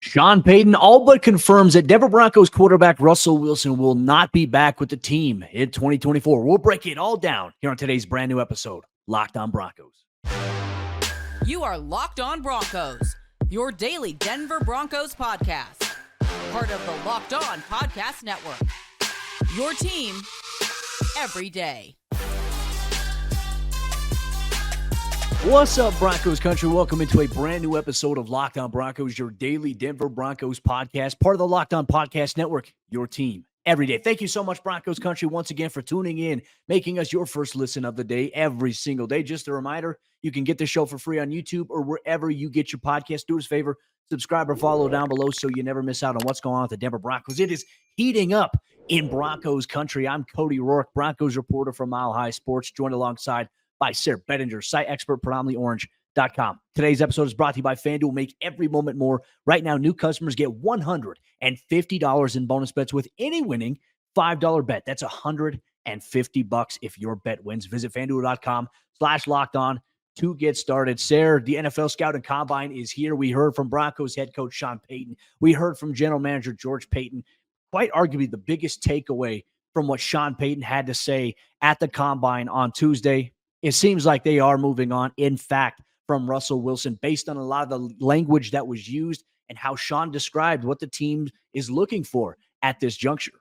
Sean Payton all but confirms that Denver Broncos quarterback Russell Wilson will not be back with the team in 2024. We'll break it all down here on today's brand new episode, Locked On Broncos. You are Locked On Broncos, your daily Denver Broncos podcast. Part of the Locked On Podcast Network. Your team every day. What's up, Broncos Country? Welcome into a brand new episode of Locked On Broncos, your daily Denver Broncos podcast, part of the Locked On Podcast Network, your team every day. Thank you so much, Broncos Country, once again for tuning in, making us your first listen of the day every single day. Just a reminder, you can get the show for free on YouTube or wherever you get your podcast. Do us a favor, subscribe or follow down below so you never miss out on what's going on with the Denver Broncos. It is heating up in Broncos Country. I'm Cody Roark, Broncos reporter from Mile High Sports, joined alongside by Sayre Bedinger, site expert, predominantlyorange.com. Today's episode is brought to you by FanDuel. Make every moment more. Right now, new customers get $150 in bonus bets with any winning $5 bet. That's $150 if your bet wins. Visit FanDuel.com/lockedon to get started. Sayre, the NFL Scouting Combine is here. We heard from Broncos head coach Sean Payton. We heard from general manager George Paton. Quite arguably the biggest takeaway from what Sean Payton had to say at the Combine on Tuesday. It seems like they are moving on, in fact, from Russell Wilson based on a lot of the language that was used and how Sean described what the team is looking for at this juncture.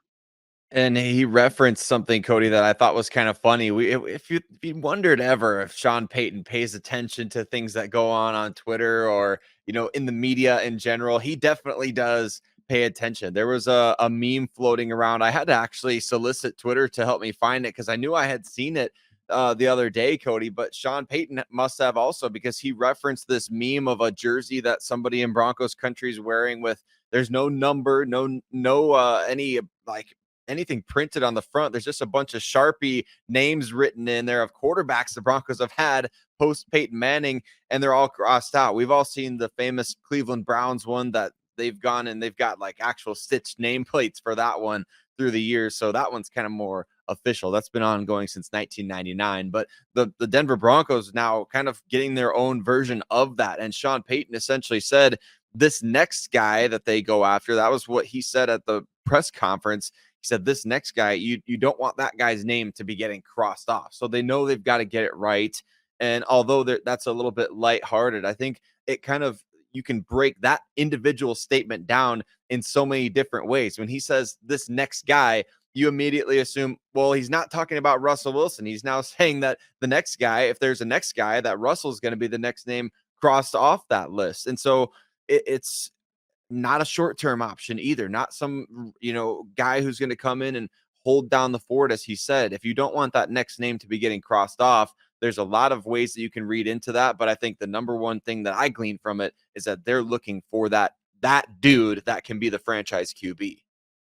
And he referenced something, Cody, that I thought was kind of funny. If you wondered ever if Sean Payton pays attention to things that go on Twitter or, in the media in general, he definitely does pay attention. There was a meme floating around. I had to actually solicit Twitter to help me find it because I knew I had seen it the other day, Cody, but Sean Payton must have also, because he referenced this meme of a jersey that somebody in Broncos Country is wearing with, there's no number, anything printed on the front. There's just a bunch of Sharpie names written in there of quarterbacks the Broncos have had post Peyton Manning, and they're all crossed out. We've all seen the famous Cleveland Browns one that they've gone and they've got like actual stitched nameplates for that one through the years. So that one's kind of more official. That's been ongoing since 1999. But the Denver Broncos now kind of getting their own version of that. And Sean Payton essentially said this next guy that they go after, that was what he said at the press conference. He said, this next guy, you don't want that guy's name to be getting crossed off. So they know they've got to get it right. And although that's a little bit lighthearted, I think it kind of, you can break that individual statement down in so many different ways. When he says this next guy, you immediately assume, well, he's not talking about Russell Wilson. He's now saying that the next guy, if there's a next guy, that Russell's going to be the next name crossed off that list. And so it's not a short-term option either. Not some, guy who's going to come in and hold down the fort, as he said. If you don't want that next name to be getting crossed off, there's a lot of ways that you can read into that. But I think the number one thing that I glean from it is that they're looking for that dude that can be the franchise QB.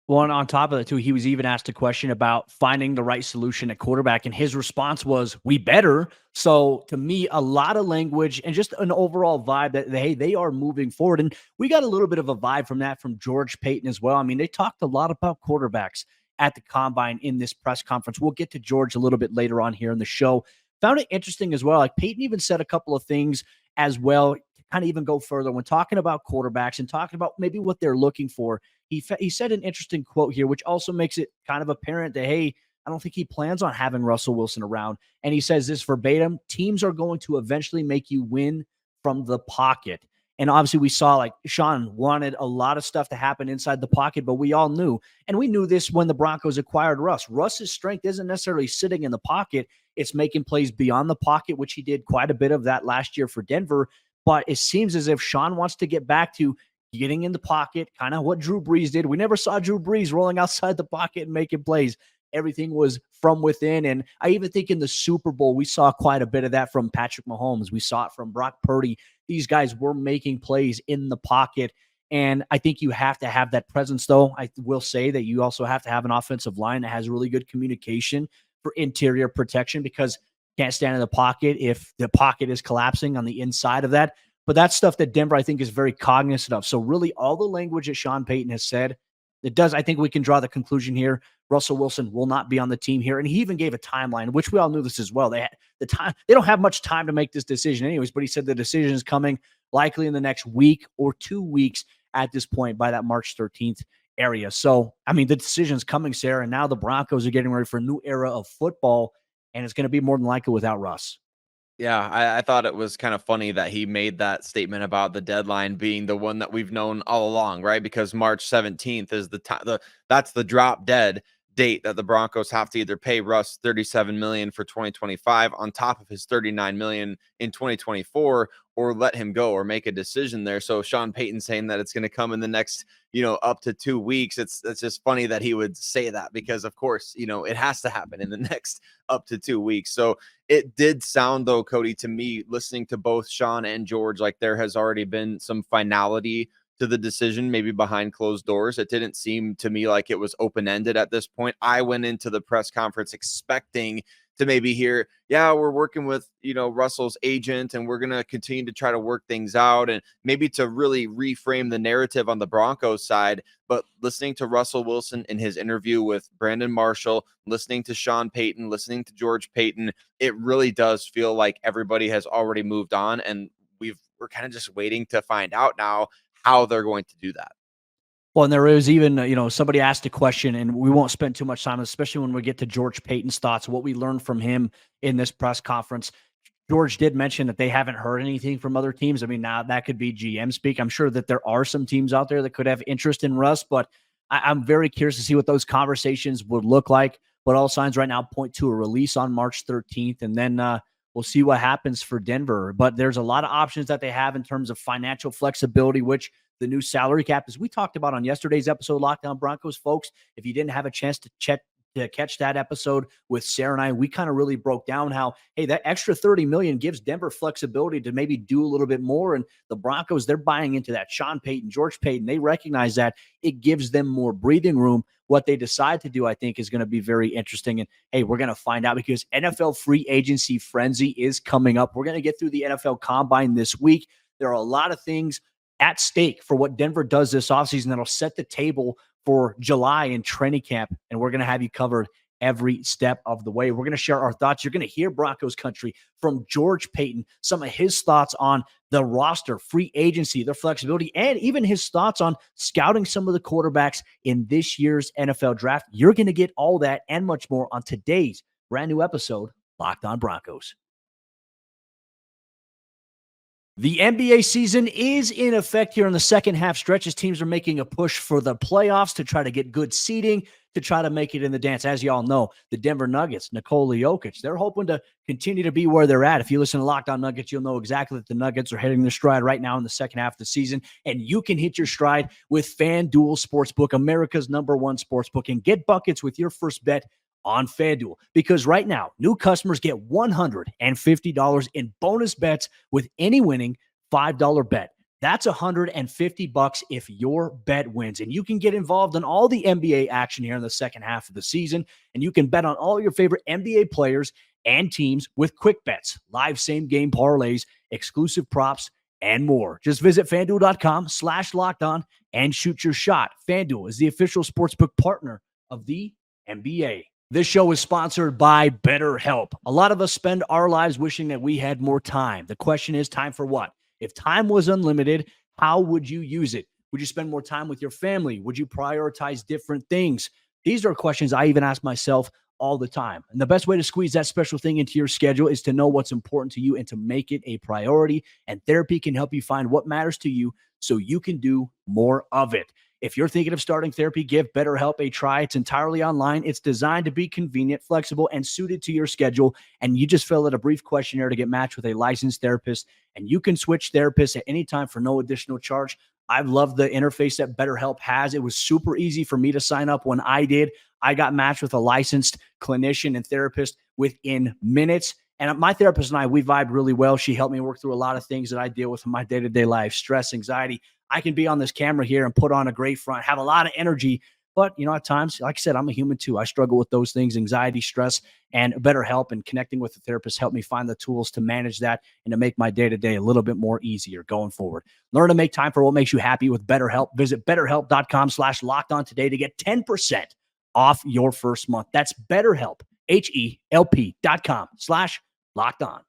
Well, and on top of that, too, he was even asked a question about finding the right solution at quarterback, and his response was, we better. So to me, a lot of language and just an overall vibe that, hey, they are moving forward. And we got a little bit of a vibe from that from George Paton as well. I mean, they talked a lot about quarterbacks at the Combine in this press conference. We'll get to George a little bit later on here in the show. Found it interesting as well. Like Payton even said a couple of things as well, to kind of even go further when talking about quarterbacks and talking about maybe what they're looking for. He said an interesting quote here, which also makes it kind of apparent that, hey, I don't think he plans on having Russell Wilson around. And he says this verbatim: teams are going to eventually make you win from the pocket. And obviously we saw like Sean wanted a lot of stuff to happen inside the pocket, but we all knew, and we knew this when the Broncos acquired Russ. Russ's strength isn't necessarily sitting in the pocket. It's making plays beyond the pocket, which he did quite a bit of that last year for Denver. But it seems as if Sean wants to get back to getting in the pocket, kind of what Drew Brees did. We never saw Drew Brees rolling outside the pocket and making plays. Everything was from within. And I even think in the Super Bowl, we saw quite a bit of that from Patrick Mahomes. We saw it from Brock Purdy. These guys were making plays in the pocket. And I think you have to have that presence, though. I will say that you also have to have an offensive line that has really good communication for interior protection, because you can't stand in the pocket if the pocket is collapsing on the inside of that. But that's stuff that Denver, I think, is very cognizant of. So really all the language that Sean Payton has said, I think we can draw the conclusion here. Russell Wilson will not be on the team here. And he even gave a timeline, which we all knew this as well. They don't have much time to make this decision anyways, but he said the decision is coming likely in the next week or 2 weeks at this point by that March 13th area. So, I mean, the decision's coming, Sayre, and now the Broncos are getting ready for a new era of football, and it's going to be more than likely without Russ. Yeah, I thought it was kind of funny that he made that statement about the deadline being the one that we've known all along, right? Because March 17th is that's the drop dead date that the Broncos have to either pay Russ 37 million for 2025 on top of his 39 million in 2024, or let him go or make a decision there. So Sean Payton saying that it's going to come in the next, up to 2 weeks. It's just funny that he would say that, because of course, it has to happen in the next up to 2 weeks. So it did sound, though, Cody, to me, listening to both Sean and George, like there has already been some finality to the decision, maybe behind closed doors. It didn't seem to me like it was open-ended at this point. I went into the press conference expecting to maybe hear, yeah, we're working with, Russell's agent, and we're going to continue to try to work things out, and maybe to really reframe the narrative on the Broncos side. But listening to Russell Wilson in his interview with Brandon Marshall, listening to Sean Payton, listening to George Paton, it really does feel like everybody has already moved on, and we're kind of just waiting to find out now how they're going to do that. Well, and there is even, somebody asked a question, and we won't spend too much time, especially when we get to George Paton's thoughts, what we learned from him in this press conference. George did mention that they haven't heard anything from other teams. I mean, now that could be GM speak. I'm sure that there are some teams out there that could have interest in Russ, but I'm very curious to see what those conversations would look like. But all signs right now point to a release on March 13th, and then we'll see what happens for Denver. But there's a lot of options that they have in terms of financial flexibility, which the new salary cap, as we talked about on yesterday's episode, Locked On Broncos, folks. If you didn't have a chance to catch that episode with Sayre and I, we kind of really broke down how, hey, that extra 30 million gives Denver flexibility to maybe do a little bit more. And the Broncos, they're buying into that. Sean Payton, George Paton, they recognize that it gives them more breathing room. What they decide to do, I think, is going to be very interesting. And hey, we're going to find out, because NFL free agency frenzy is coming up. We're going to get through the NFL Combine this week. There are a lot of things at stake for what Denver does this offseason that'll set the table for July in training camp, and we're going to have you covered every step of the way. We're going to share our thoughts. You're going to hear Broncos Country from George Paton, some of his thoughts on the roster, free agency, their flexibility, and even his thoughts on scouting some of the quarterbacks in this year's NFL draft. You're going to get all that and much more on today's brand new episode, Locked On Broncos. The NBA season is in effect here in the second half stretch, as teams are making a push for the playoffs to try to get good seeding, to try to make it in the dance. As you all know, the Denver Nuggets, Nikola Jokic, they're hoping to continue to be where they're at. If you listen to Locked On Nuggets, you'll know exactly that the Nuggets are hitting their stride right now in the second half of the season, and you can hit your stride with FanDuel Sportsbook, America's #1 sportsbook, and get buckets with your first bet on FanDuel, because right now, new customers get $150 in bonus bets with any winning $5 bet. That's $150 if your bet wins. And you can get involved in all the NBA action here in the second half of the season. And you can bet on all your favorite NBA players and teams with quick bets, live same game parlays, exclusive props, and more. Just visit FanDuel.com/lockedon and shoot your shot. FanDuel is the official sportsbook partner of the NBA. This show is sponsored by BetterHelp. A lot of us spend our lives wishing that we had more time. The question is, time for what? If time was unlimited, how would you use it? Would you spend more time with your family? Would you prioritize different things? These are questions I even ask myself all the time. And the best way to squeeze that special thing into your schedule is to know what's important to you and to make it a priority. And therapy can help you find what matters to you so you can do more of it. If you're thinking of starting therapy, give BetterHelp a try. It's entirely online. It's designed to be convenient, flexible, and suited to your schedule. And you just fill out a brief questionnaire to get matched with a licensed therapist. And you can switch therapists at any time for no additional charge. I've loved the interface that BetterHelp has. It was super easy for me to sign up when I did. I got matched with a licensed clinician and therapist within minutes. And my therapist and I, we vibed really well. She helped me work through a lot of things that I deal with in my day-to-day life, stress, anxiety. I can be on this camera here and put on a great front, have a lot of energy. But, at times, like I said, I'm a human too. I struggle with those things, anxiety, stress, and BetterHelp and connecting with the therapist helped me find the tools to manage that and to make my day-to-day a little bit more easier going forward. Learn to make time for what makes you happy with BetterHelp. Visit BetterHelp.com/lockedon today to get 10% off your first month. That's BetterHelp, HELP.com/lockedon.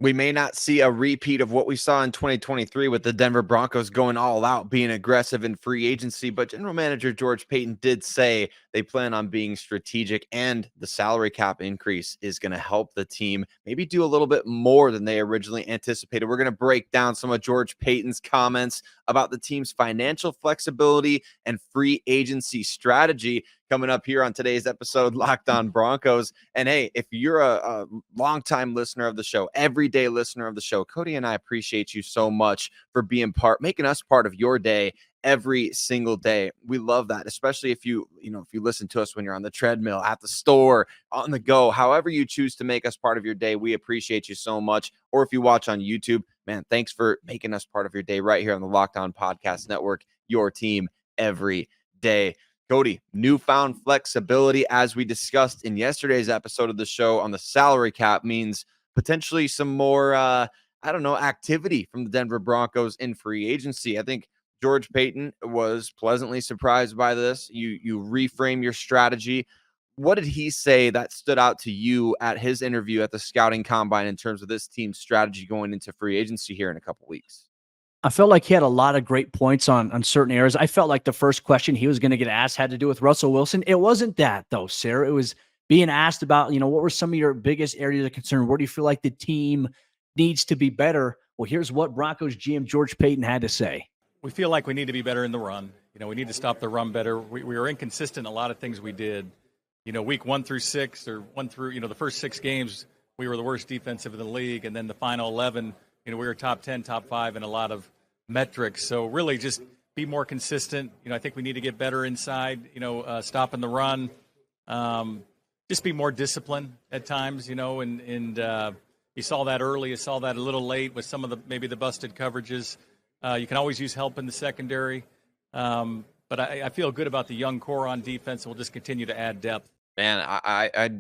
We may not see a repeat of what we saw in 2023 with the Denver Broncos going all out, being aggressive in free agency, but general manager George Paton did say they plan on being strategic, and the salary cap increase is going to help the team maybe do a little bit more than they originally anticipated. We're going to break down some of George Paton's comments about the team's financial flexibility and free agency strategy coming up here on today's episode, Locked On Broncos. And hey, if you're a longtime listener of the show, everyday listener of the show, Cody and I appreciate you so much for making us part of your day every single day. We love that, especially if you listen to us when you're on the treadmill, at the store, on the go, however you choose to make us part of your day. We appreciate you so much. Or if you watch on YouTube, man, thanks for making us part of your day right here on the Locked On Podcast Network, your team every day. Cody, newfound flexibility, as we discussed in yesterday's episode of the show on the salary cap, means potentially some more, activity from the Denver Broncos in free agency. I think George Paton was pleasantly surprised by this. You reframe your strategy. What did he say that stood out to you at his interview at the scouting combine in terms of this team's strategy going into free agency here in a couple weeks? I felt like he had a lot of great points on certain areas. I felt like the first question he was going to get asked had to do with Russell Wilson. It wasn't that, though, Sayre. It was being asked about, what were some of your biggest areas of concern? Where do you feel like the team needs to be better? Well, here's what Broncos GM George Paton had to say. We feel like we need to be better in the run. We need to stop the run better. We were inconsistent in a lot of things we did. Week 1 through 6 or 1 through, the first 6 games, we were the worst defensive in the league. And then the final 11, we were top 10, top 5 in a lot of metrics. So really just be more consistent. I think we need to get better inside, stopping the run. Just be more disciplined at times, and you saw that early. You saw that a little late with some of maybe the busted coverages. You can always use help in the secondary. But I feel good about the young core on defense, and we'll just continue to add depth. Man, I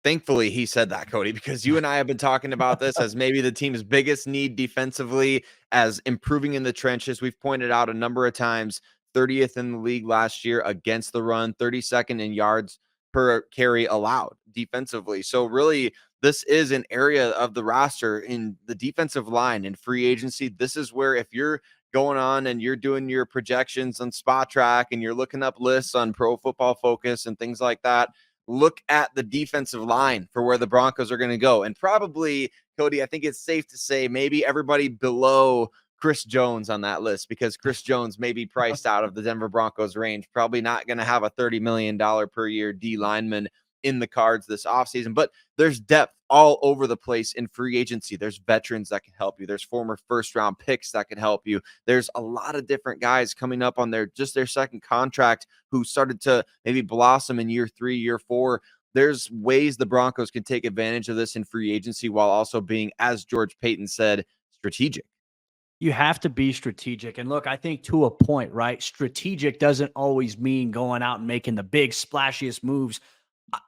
thankfully he said that, Cody, because you and I have been talking about this as maybe the team's biggest need defensively, as improving in the trenches. We've pointed out a number of times, 30th in the league last year against the run, 32nd in yards per carry allowed defensively. So really, this is an area of the roster in the defensive line and free agency. This is where, if you're going on and you're doing your projections on Spot Track and you're looking up lists on Pro Football Focus and things like that, look at the defensive line for where the Broncos are going to go. And probably, Cody, I think it's safe to say maybe everybody below Chris Jones on that list, because Chris Jones may be priced out of the Denver Broncos range. Probably not going to have a $30 million per year D lineman in the cards this offseason, but there's depth all over the place in free agency. There's veterans that can help you. There's former first round picks that can help you. There's a lot of different guys coming up on their second contract who started to maybe blossom in year 3, year 4. There's ways the Broncos can take advantage of this in free agency while also being, as George Paton said, strategic. You have to be strategic. And look, I think to a point, right? Strategic doesn't always mean going out and making the big splashiest moves.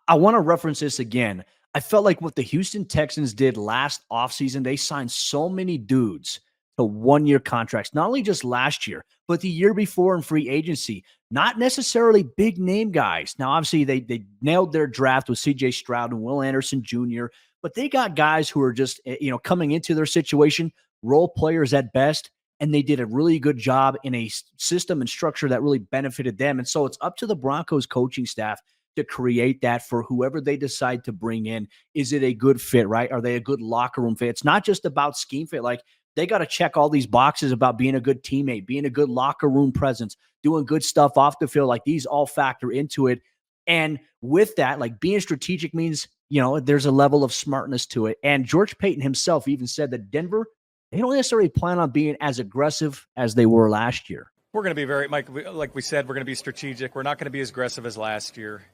I want to reference this again. I felt like what the Houston Texans did last offseason, they signed so many dudes to 1-year contracts, not only just last year, but the year before in free agency. Not necessarily big name guys. Now, obviously, they nailed their draft with CJ Stroud and Will Anderson Jr., but they got guys who are just, coming into their situation, role players at best, and they did a really good job in a system and structure that really benefited them. And so it's up to the Broncos coaching staff to create that for whoever they decide to bring in. Is it a good fit, right? Are they a good locker room fit? It's not just about scheme fit. Like, they got to check all these boxes about being a good teammate, being a good locker room presence, doing good stuff off the field. Like, these all factor into it. And with that, like, being strategic means, there's a level of smartness to it. And George Paton himself even said that Denver, they don't necessarily plan on being as aggressive as they were last year. We're going to be Mike, like we said, we're going to be strategic. We're not going to be as aggressive as last year.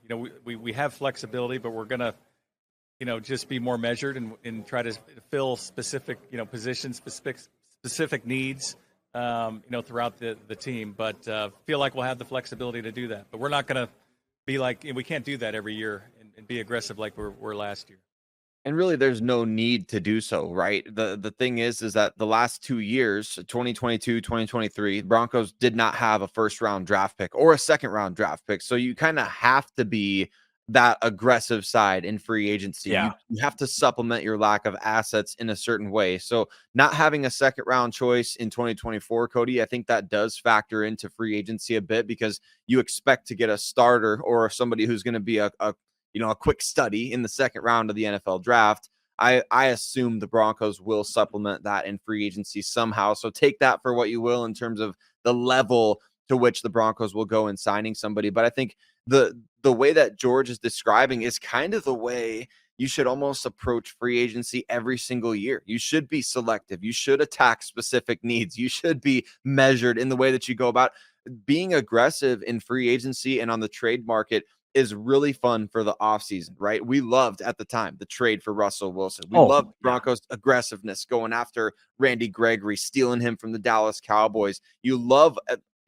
We have flexibility, but we're going to, just be more measured and try to fill specific, positions, specific needs, throughout the team. But feel like we'll have the flexibility to do that. But we're not going to be like, we can't do that every year and be aggressive like we were last year. And really, there's no need to do so, right? The thing is that the last 2 years, 2022, 2023, Broncos did not have a first-round draft pick or a second-round draft pick. So you kind of have to be that aggressive side in free agency. Yeah. You have to supplement your lack of assets in a certain way. So not having a second round choice in 2024, Cody, I think that does factor into free agency a bit, because you expect to get a starter or somebody who's going to be a quick study in the second round of the NFL draft. I assume the Broncos will supplement that in free agency somehow. So take that for what you will in terms of the level to which the Broncos will go in signing somebody. But I think the way that George is describing is kind of the way you should almost approach free agency every single year. You should be selective. You should attack specific needs. You should be measured in the way that you go about being aggressive in free agency and on the trade market. Is really fun for the offseason, right? We loved at the time the trade for Russell Wilson. We loved Broncos' aggressiveness going after Randy Gregory, stealing him from the Dallas Cowboys. You love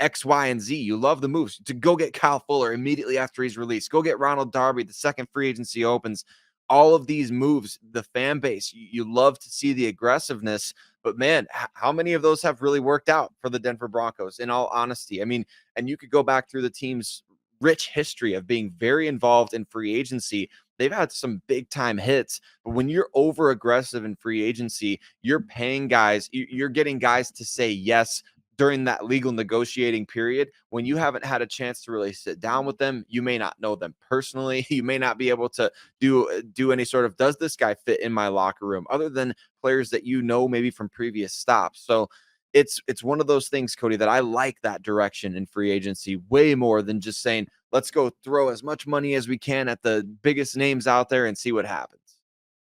X, Y, and Z. You love the moves to go get Kyle Fuller immediately after he's released. Go get Ronald Darby the second free agency opens. All of these moves, the fan base, you love to see the aggressiveness. But man, how many of those have really worked out for the Denver Broncos, in all honesty? I mean, and you could go back through the team's rich history of being very involved in free agency. They've had some big time hits, but when you're over aggressive in free agency, you're paying guys, you're getting guys to say yes during that legal negotiating period. When you haven't had a chance to really sit down with them, you may not know them personally. You may not be able to do any sort of, does this guy fit in my locker room, other than players that you know maybe from previous stops. So it's one of those things, Cody, that I like that direction in free agency way more than just saying, let's go throw as much money as we can at the biggest names out there and see what happens.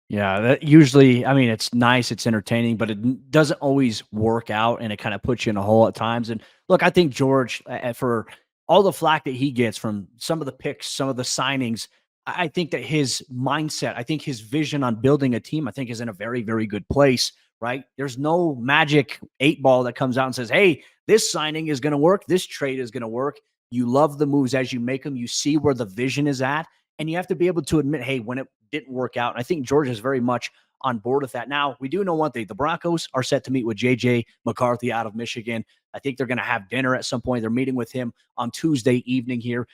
Yeah, that usually, I mean, it's nice, it's entertaining, but it doesn't always work out, and it kind of puts you in a hole at times. And look, I think George, for all the flack that he gets from some of the picks, some of the signings, I think that his mindset, I think his vision on building a team, I think is in a very, very good place, right? There's no magic 8 ball that comes out and says, hey, this signing is going to work, this trade is going to work. You love the moves as you make them, you see where the vision is at, and you have to be able to admit, hey, when it didn't work out. And I think George is very much on board with that. Now, we do know one thing. The Broncos are set to meet with J.J. McCarthy out of Michigan. I think they're going to have dinner at some point. They're meeting with him on Tuesday evening here.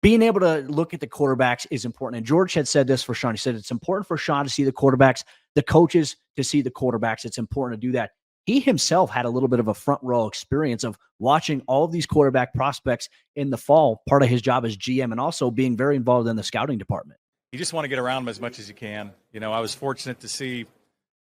Being able to look at the quarterbacks is important. And George had said this for Sean. He said it's important for Sean to see the quarterbacks, the coaches to see the quarterbacks. It's important to do that. He himself had a little bit of a front row experience of watching all of these quarterback prospects in the fall, part of his job as GM, and also being very involved in the scouting department. You just want to get around them as much as you can. You know, I was fortunate to see,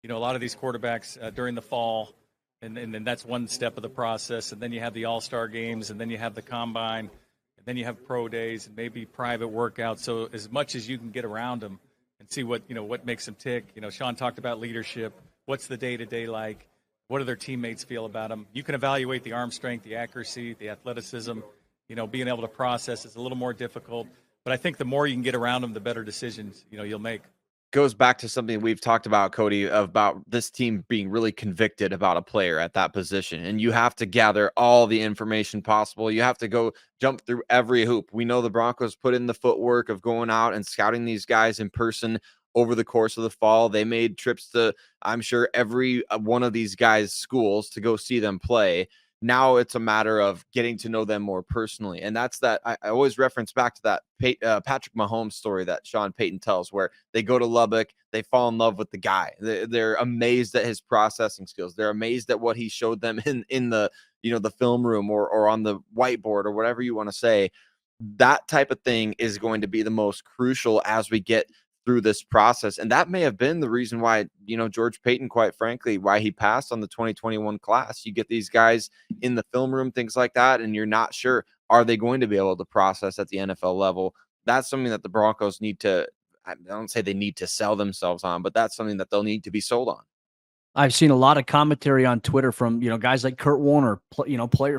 a lot of these quarterbacks during the fall, and then that's one step of the process. And then you have the all-star games, and then you have the combine, and then you have pro days and maybe private workouts. So as much as you can get around them and see what makes them tick. Sean talked about leadership. What's the day-to-day like? What do their teammates feel about them? You can evaluate the arm strength, the accuracy, the athleticism. Being able to process is a little more difficult. But I think the more you can get around them, the better decisions, you'll make. Goes back to something we've talked about, Cody, about this team being really convicted about a player at that position. And you have to gather all the information possible. You have to go jump through every hoop. We know the Broncos put in the footwork of going out and scouting these guys in person over the course of the fall. They made trips to, I'm sure, every one of these guys' schools to go see them play. Now it's a matter of getting to know them more personally. And that's that. I always reference back to that Patrick Mahomes story that Sean Payton tells, where they go to Lubbock, they fall in love with the guy. They're amazed at his processing skills. They're amazed at what he showed them in the, the film room or on the whiteboard or whatever you want to say. That type of thing is going to be the most crucial as we get through this process. And that may have been the reason why, George Paton, quite frankly, why he passed on the 2021 class. You get these guys in the film room, things like that, and you're not sure, are they going to be able to process at the NFL level? That's something that the Broncos need to, I don't say they need to sell themselves on, but that's something that they'll need to be sold on. I've seen a lot of commentary on Twitter from, guys like Kurt Warner,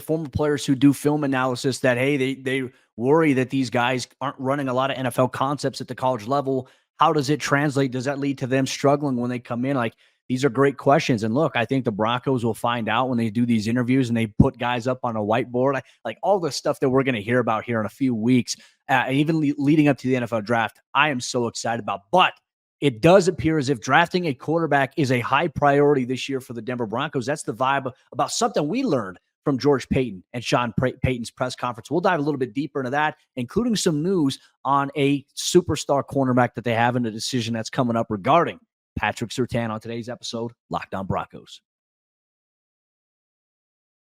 former players who do film analysis that, hey, they worry that these guys aren't running a lot of NFL concepts at the college level. How does it translate? Does that lead to them struggling when they come in? Like, these are great questions. And look, I think the Broncos will find out when they do these interviews and they put guys up on a whiteboard, like all the stuff that we're going to hear about here in a few weeks, even leading up to the NFL draft. I am so excited about, but it does appear as if drafting a quarterback is a high priority this year for the Denver Broncos. That's the vibe about something we learned from George Paton and Sean Payton's press conference. We'll dive a little bit deeper into that, including some news on a superstar cornerback that they have in a decision that's coming up regarding Patrick Surtain on today's episode, Locked On Broncos.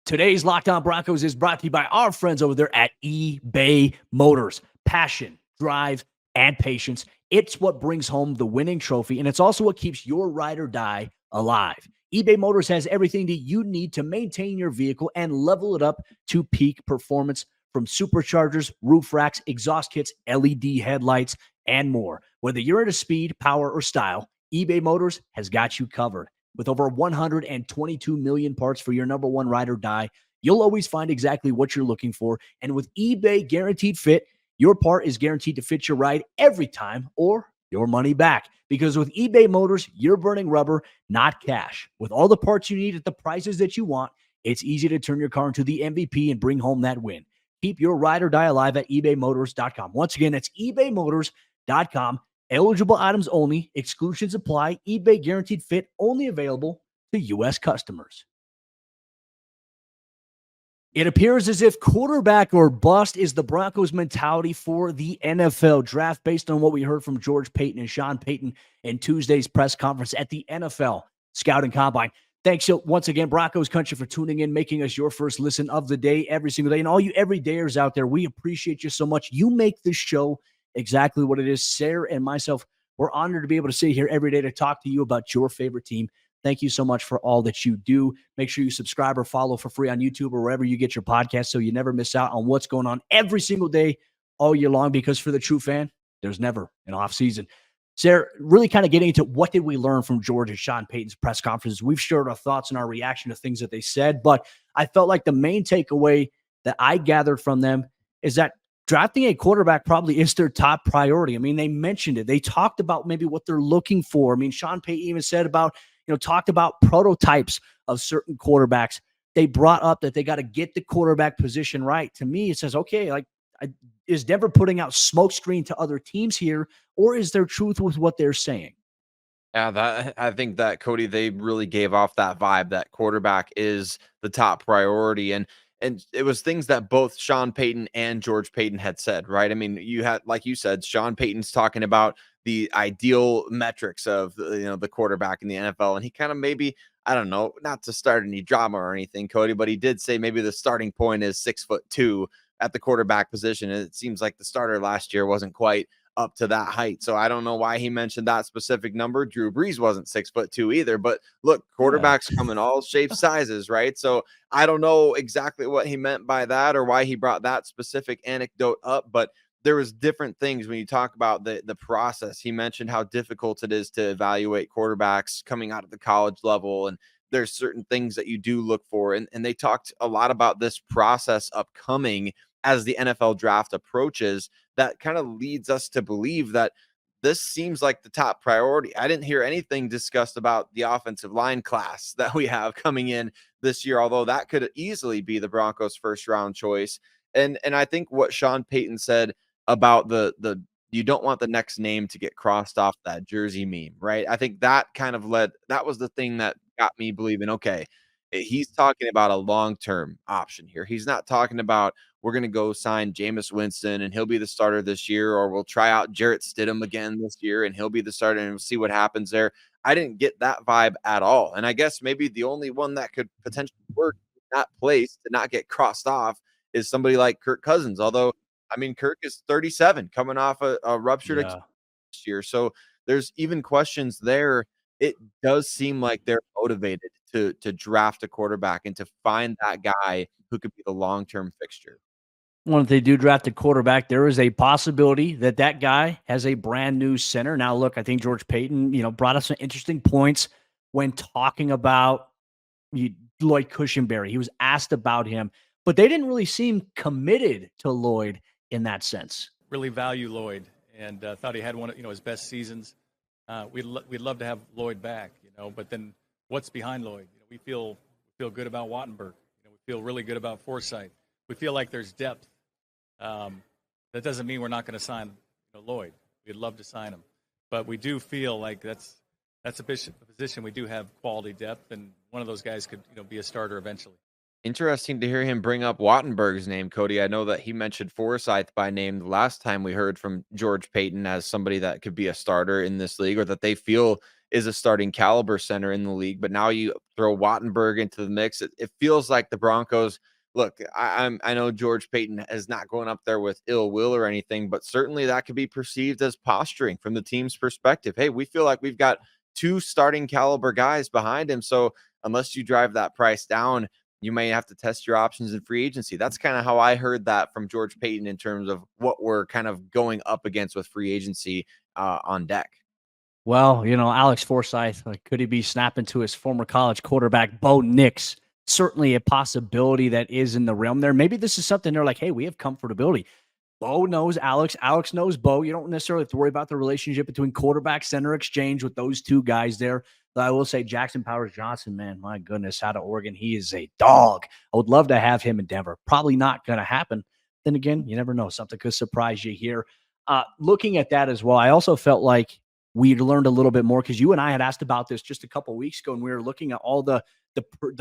Today's Locked On Broncos is brought to you by our friends over there at eBay Motors. Passion, drive, and patience. It's what brings home the winning trophy, and it's also what keeps your ride or die alive. eBay Motors has everything that you need to maintain your vehicle and level it up to peak performance, from superchargers, roof racks, exhaust kits, LED headlights, and more. Whether you're into speed, power, or style, eBay Motors has got you covered. With over 122 million parts for your number one ride or die, you'll always find exactly what you're looking for. And with eBay Guaranteed Fit, your part is guaranteed to fit your ride every time or your money back. Because with eBay Motors, you're burning rubber, not cash. With all the parts you need at the prices that you want, it's easy to turn your car into the MVP and bring home that win. Keep your ride or die alive at ebaymotors.com. Once again, that's ebaymotors.com. Eligible items only. Exclusions apply. eBay Guaranteed Fit only available to U.S. customers. It appears as if quarterback or bust is the Broncos' mentality for the NFL draft, based on what we heard from George Paton and Sean Payton in Tuesday's press conference at the NFL Scouting Combine. Thanks once again, Broncos Country, for tuning in, making us your first listen of the day every single day. And all you everydayers out there, we appreciate you so much. You make this show exactly what it is. Sayre and myself, we're honored to be able to sit here every day to talk to you about your favorite team. Thank you so much for all that you do. Make sure you subscribe or follow for free on YouTube or wherever you get your podcast, so you never miss out on what's going on every single day all year long, because for the true fan, there's never an off season. Sayre, really kind of getting into what did we learn from George and Sean Payton's press conferences. We've shared our thoughts and our reaction to things that they said, but I felt like the main takeaway that I gathered from them is that drafting a quarterback probably is their top priority. I mean, they mentioned it. They talked about maybe what they're looking for. I mean, Sean Payton even said about, talked about prototypes of certain quarterbacks. They brought up that they got to get the quarterback position right. To me, it says, okay, is Denver putting out smoke screen to other teams here, or is there truth with what they're saying? Yeah, I think that, Cody, they really gave off that vibe that quarterback is the top priority. And it was things that both Sean Payton and George Paton had said, right? I mean, you had, like you said, Sean Payton's talking about the ideal metrics of the quarterback in the NFL, and he kind of maybe, I don't know, not to start any drama or anything, Cody, but he did say maybe the starting point is 6'2" at the quarterback position. And it seems like the starter last year wasn't quite up to that height. So I don't know why he mentioned that specific number. Drew Brees wasn't 6'2" either, but look, quarterbacks come in all shapes, sizes, right? So I don't know exactly what he meant by that or why he brought that specific anecdote up, but there was different things when you talk about the process. He mentioned how difficult it is to evaluate quarterbacks coming out of the college level, and there's certain things that you do look for. And they talked a lot about this process upcoming as the NFL draft approaches. That kind of leads us to believe that this seems like the top priority. I didn't hear anything discussed about the offensive line class that we have coming in this year, although that could easily be the Broncos' first round choice. And I think what Sean Payton said about the you don't want the next name to get crossed off that jersey meme, right? I think that kind of that was the thing that got me believing, okay, he's talking about a long-term option here. He's not talking about we're going to go sign Jameis Winston and he'll be the starter this year, or we'll try out Jarrett Stidham again this year and he'll be the starter and we'll see what happens there. I didn't get that vibe at all. And I guess maybe the only one that could potentially work in that place to not get crossed off is somebody like Kirk Cousins. Although, I mean, Kirk is 37 coming off a ruptured this year. So there's even questions there. It does seem like they're motivated to draft a quarterback and to find that guy who could be the long-term fixture. Well, if they do draft a quarterback, there is a possibility that that guy has a brand new center. Now, look, I think George Paton, brought up some interesting points when talking about Lloyd Cushenberry. He was asked about him, but they didn't really seem committed to Lloyd in that sense. Really value Lloyd, and thought he had one of his best seasons. We'd love to have Lloyd back, but then what's behind Lloyd? We feel good about Wattenberg. We feel really good about Forsythe. We feel like there's depth. That doesn't mean we're not going to sign Lloyd. We'd love to sign him, but we do feel like that's a position we do have quality depth, and one of those guys could be a starter eventually. Interesting to hear him bring up Wattenberg's name, Cody. I know that he mentioned Forsyth by name the last time we heard from George Paton as somebody that could be a starter in this league or that they feel is a starting caliber center in the league. But now you throw Wattenberg into the mix. It feels like the Broncos. Look, I know George Paton is not going up there with ill will or anything, but certainly that could be perceived as posturing from the team's perspective. Hey, we feel like we've got two starting caliber guys behind him. So unless you drive that price down, you may have to test your options in free agency. That's kind of how I heard that from George Paton in terms of what we're kind of going up against with free agency on deck. Well, Alex Forsyth, could he be snapping to his former college quarterback, Bo Nix? Certainly a possibility that is in the realm there. Maybe this is something they're like, hey, we have comfortability. Bo knows Alex. Alex knows Bo. You don't necessarily have to worry about the relationship between quarterback center exchange with those two guys there. But I will say Jackson Powers Johnson, man, my goodness, out of Oregon, he is a dog. I would love to have him in Denver. Probably not going to happen. Then again, you never know. Something could surprise you here. Looking at that as well, I also felt like we learned a little bit more because you and I had asked about this just a couple of weeks ago, and we were looking at all the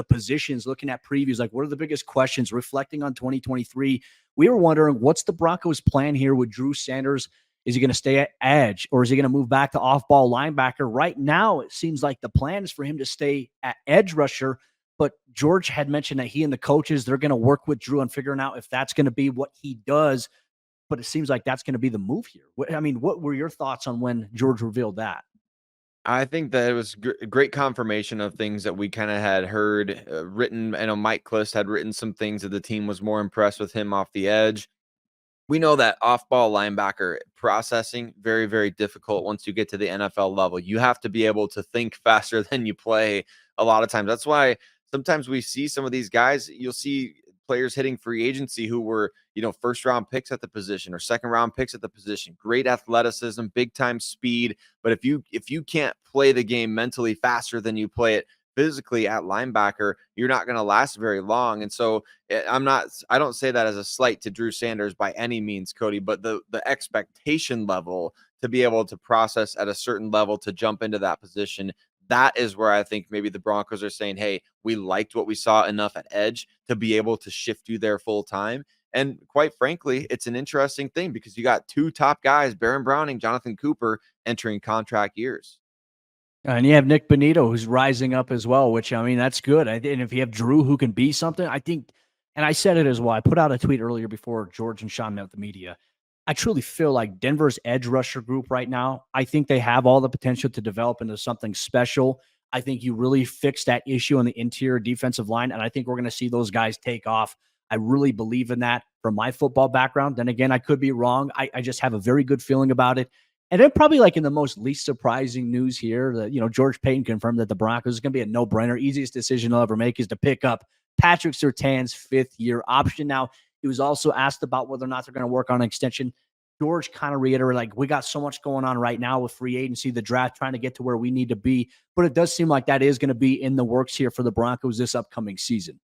positions, looking at previews, like what are the biggest questions, reflecting on 2023. We were wondering what's the Broncos' plan here with Drew Sanders. Is he going to stay at edge or is he going to move back to off-ball linebacker? Right now, it seems like the plan is for him to stay at edge rusher. But George had mentioned that he and the coaches, they're going to work with Drew on figuring out if that's going to be what he does. But it seems like that's going to be the move here. What were your thoughts on when George revealed that? I think that it was great confirmation of things that we kind of had heard written. I know Mike Kliss had written some things that the team was more impressed with him off the edge. We know that off-ball linebacker processing, very, very difficult once you get to the NFL level. You have to be able to think faster than you play a lot of times. That's why sometimes we see some of these guys, you'll see players hitting free agency who were, first round picks at the position or second round picks at the position. Great athleticism, big time speed. But if you can't play the game mentally faster than you play it physically at linebacker, you're not going to last very long. And so I don't say that as a slight to Drew Sanders by any means, Cody, but the expectation level to be able to process at a certain level to jump into that position, that is where I think maybe the Broncos are saying, hey, we liked what we saw enough at edge to be able to shift you there full time. And quite frankly, it's an interesting thing because you got two top guys, Baron Browning, Jonathan Cooper, entering contract years. And you have Nick Bonito, who's rising up as well, which, that's good. And if you have Drew who can be something, I think, and I said it as well, I put out a tweet earlier before George and Sean met with the media. I truly feel like Denver's edge rusher group right now, I think they have all the potential to develop into something special. I think you really fix that issue on the interior defensive line, and I think we're going to see those guys take off. I really believe in that from my football background. Then again, I could be wrong. I just have a very good feeling about it. And then probably like in the most least surprising news here that, George Paton confirmed that the Broncos is going to be a no-brainer. Easiest decision they'll ever make is to pick up Patrick Surtain's fifth-year option. Now, he was also asked about whether or not they're going to work on an extension. George kind of reiterated, like, we got so much going on right now with free agency, the draft, trying to get to where we need to be. But it does seem like that is going to be in the works here for the Broncos this upcoming season.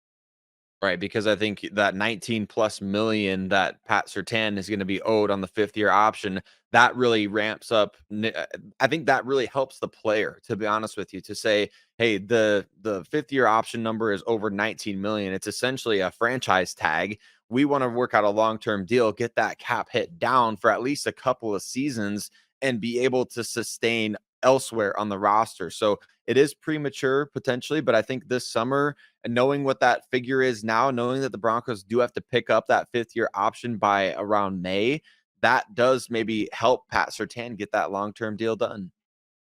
Right, because I think that 19 plus million that Pat Surtain is going to be owed on the fifth-year option, that really ramps up. I think that really helps the player, to be honest with you, to say, hey, the fifth-year option number is over 19 million. It's essentially a franchise tag. We want to work out a long-term deal, get that cap hit down for at least a couple of seasons and be able to sustain elsewhere on the roster. So it is premature potentially, but I think this summer, and knowing what that figure is now, knowing that the Broncos do have to pick up that fifth-year option by around May, that does maybe help Pat Surtain get that long-term deal done.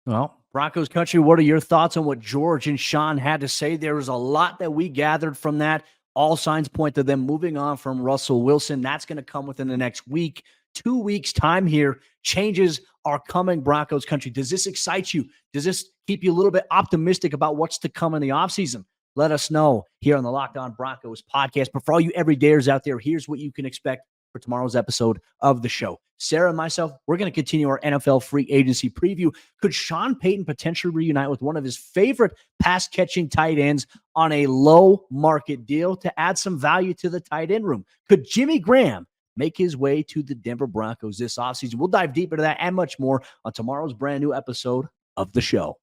Well, Broncos Country, what are your thoughts on what George and Sean had to say? There was a lot that we gathered from that. All signs point to them moving on from Russell Wilson. That's going to come within the next week, 2 weeks' time here. Changes are coming, Broncos Country. Does this excite you? Does this keep you a little bit optimistic about what's to come in the offseason? Let us know here on the Locked On Broncos podcast. But for all you everydayers out there, here's what you can expect for tomorrow's episode of the show. Sarah and myself, we're going to continue our NFL free agency preview. Could Sean Payton potentially reunite with one of his favorite pass-catching tight ends on a low-market deal to add some value to the tight end room? Could Jimmy Graham make his way to the Denver Broncos this offseason? We'll dive deep into that and much more on tomorrow's brand new episode of the show.